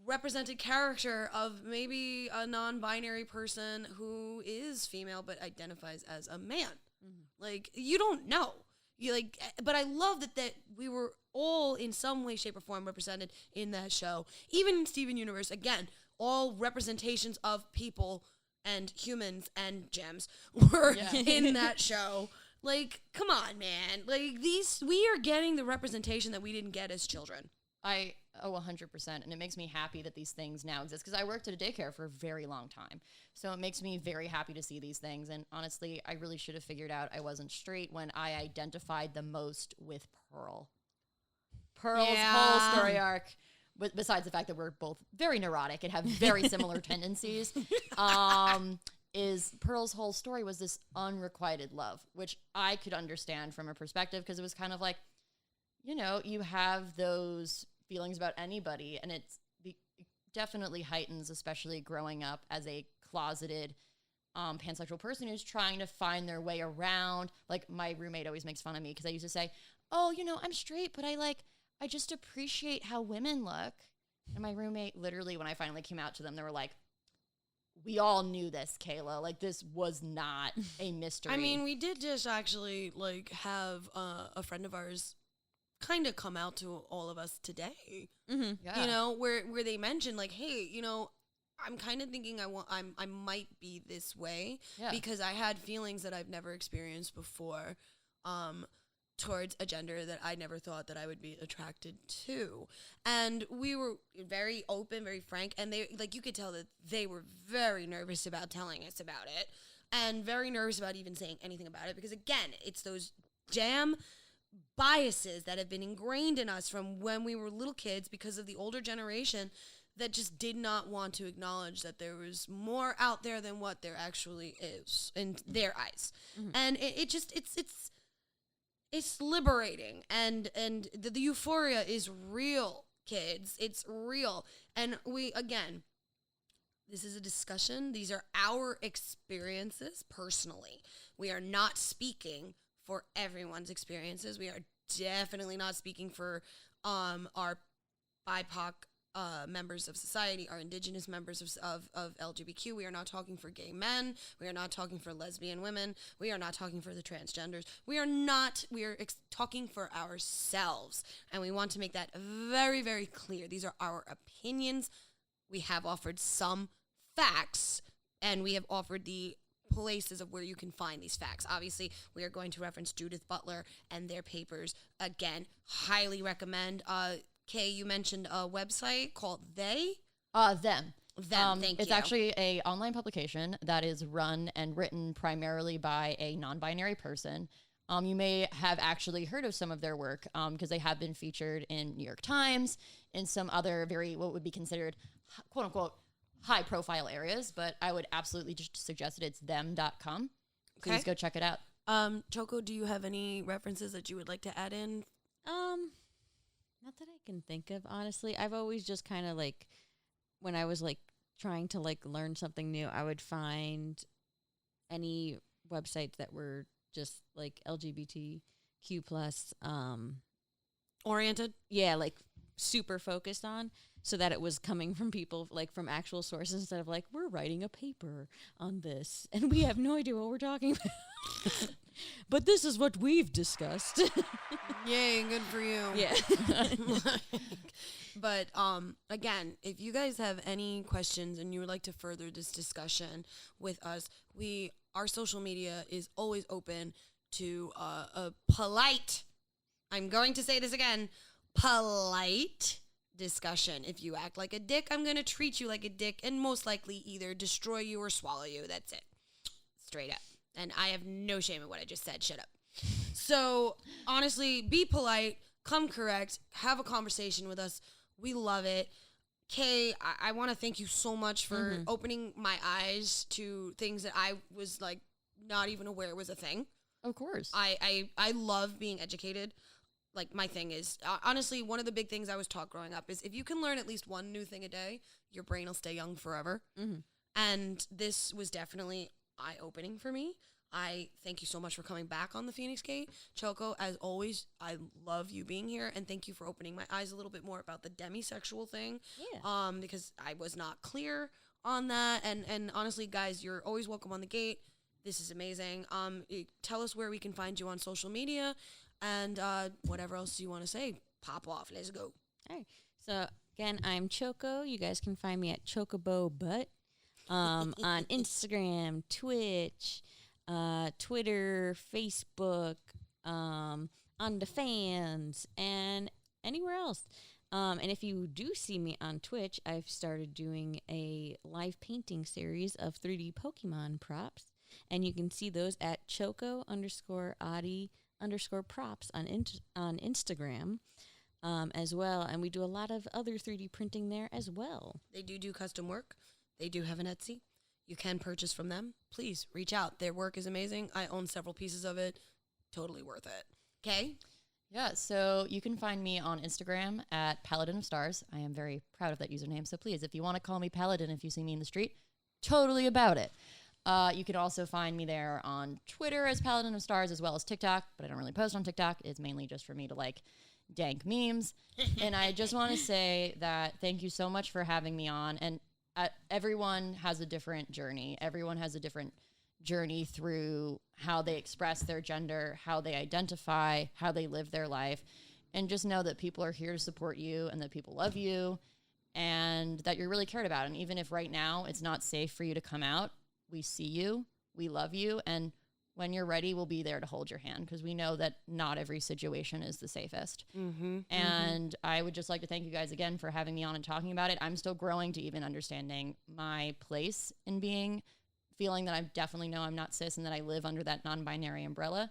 represented character of maybe a non-binary person who is female but identifies as a man. Like, you don't know. But I love that we were all in some way, shape, or form represented in that show. Even in Steven Universe, again, all representations of people and humans and gems were in that show. Like, come on, man. Like, we are getting the representation that we didn't get as children. 100%. And it makes me happy that these things now exist, because I worked at a daycare for a very long time. So it makes me very happy to see these things. And honestly, I really should have figured out I wasn't straight when I identified the most with Pearl. Pearl's whole story arc, besides the fact that we're both very neurotic and have very similar tendencies, is Pearl's whole story was this unrequited love, which I could understand from a perspective, because it was kind of like, you have those feelings about anybody, and it definitely heightens, especially growing up as a closeted pansexual person who's trying to find their way around. Like, my roommate always makes fun of me because I used to say, I'm straight, but I just appreciate how women look. And my roommate, literally, when I finally came out to them, they were like, we all knew this, Kayla. Like, this was not a mystery. I mean, we did just actually, have a friend of ours kind of come out to all of us today. Yeah. Where they mentioned, like, hey, I'm kind of thinking I might be this way because I had feelings that I've never experienced before towards a gender that I never thought that I would be attracted to. And we were very open, very frank, and they, like, you could tell that they were very nervous about telling us about it and very nervous about even saying anything about it, because again, it's those damn biases that have been ingrained in us from when we were little kids because of the older generation that just did not want to acknowledge that there was more out there than what there actually is in their eyes. And it's liberating, and the euphoria is real, kids. It's real. And we, again, This is a discussion. These are our experiences personally. We are not speaking for everyone's experiences. We are definitely not speaking for our BIPOC members of society, our indigenous members of LGBTQ. We are not talking for gay men. We are not talking for lesbian women. We are not talking for the transgenders. We are talking for ourselves. And we want to make that very, very clear. These are our opinions. We have offered some facts, and we have offered the places of where you can find these facts. Obviously, we are going to reference Judith Butler and their papers. Again, highly recommend. Kay, you mentioned a website called They? Them. Thank you. It's actually a online publication that is run and written primarily by a non-binary person. You may have actually heard of some of their work because they have been featured in New York Times, in some other what would be considered, quote unquote, high profile areas, but I would absolutely just suggest it. It's them.com. Please go check it out. Choco, do you have any references that you would like to add in? Not that I can think of, honestly. I've always just kind of like, when I was like trying to like learn something new, I would find any websites that were just like LGBTQ plus Oriented? Yeah, like super focused on, so that it was coming from people like from actual sources instead of like, we're writing a paper on this and we have no idea what we're talking about. But this is what we've discussed. Yay, good for you. Yeah. But again, if you guys have any questions and you would like to further this discussion with us, our social media is always open to a polite, I'm going to say this again, polite discussion. If you act like a dick, I'm going to treat you like a dick and most likely either destroy you or swallow you. That's it. Straight up. And I have no shame in what I just said. Shut up. So honestly, be polite, come correct, have a conversation with us. We love it. Kay, I want to thank you so much for opening my eyes to things that I was like not even aware was a thing. Of course. I love being educated. Like, my thing is, honestly, one of the big things I was taught growing up is if you can learn at least one new thing a day, your brain will stay young forever. Mm-hmm. And this was definitely eye-opening for me. I thank you so much for coming back on the Feinics Gate. Choco, as always, I love you being here, and thank you for opening my eyes a little bit more about the demisexual thing. Yeah. Because I was not clear on that. And honestly, guys, you're always welcome on the gate. This is amazing. Tell us where we can find you on social media. And whatever else you want to say, pop off. Let's go. All right. So, again, I'm Choco. You guys can find me at ChocoboButt on Instagram, Twitch, Twitter, Facebook, on the fans, and anywhere else. And if you do see me on Twitch, I've started doing a live painting series of 3D Pokemon props. And you can see those at Choco_Adi_props on Instagram as well. And we do a lot of other 3D printing there as well. They do custom work. They do have an Etsy. You can purchase from them. Please reach out. Their work is amazing. I own several pieces of it. Totally worth it. Okay? Yeah, so you can find me on Instagram at Paladin of Stars. I am very proud of that username. So please, if you want to call me Paladin if you see me in the street, totally about it. You can also find me there on Twitter as Paladin of Stars, as well as TikTok, but I don't really post on TikTok. It's mainly just for me to like dank memes. And I just want to say that thank you so much for having me on. And everyone has a different journey. Everyone has a different journey through how they express their gender, how they identify, how they live their life. And just know that people are here to support you and that people love you and that you're really cared about. And even if right now it's not safe for you to come out, we see you, we love you, and when you're ready, we'll be there to hold your hand because we know that not every situation is the safest. And I would just like to thank you guys again for having me on and talking about it. I'm still growing to even understanding my place in feeling that I definitely know I'm not cis and that I live under that non-binary umbrella.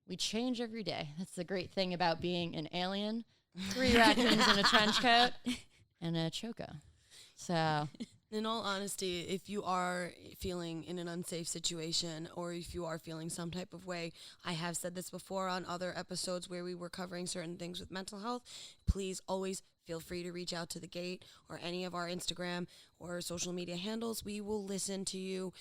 We change every day. That's the great thing about being an alien. 3 raccoons in a trench coat and a choco. So... In all honesty, if you are feeling in an unsafe situation or if you are feeling some type of way, I have said this before on other episodes where we were covering certain things with mental health, please always feel free to reach out to the Gate or any of our Instagram or social media handles. We will listen to you.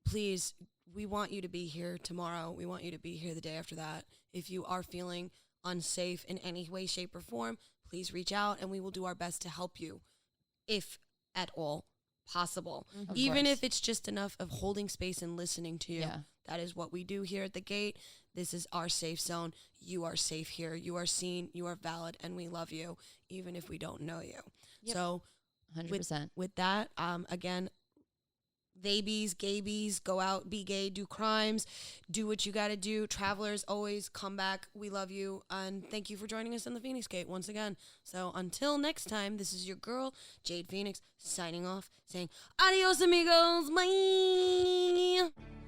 Please, we want you to be here tomorrow. We want you to be here the day after that. If you are feeling unsafe in any way, shape, or form, please reach out and we will do our best to help you, if at all possible. Even if it's just enough of holding space and listening to you. Yeah. That is what we do here at the Gate. This is our safe zone. You are safe here. You are seen. You are valid, and we love you, even if we don't know you. Yep. So, 100%. with that, again, they bees, gay bees, go out, be gay, do crimes, do what you got to do. Travelers, always come back. We love you. And thank you for joining us on the Feinics Gate once again. So until next time, this is your girl, Jade Feinics, signing off, saying adios, amigos. Bye.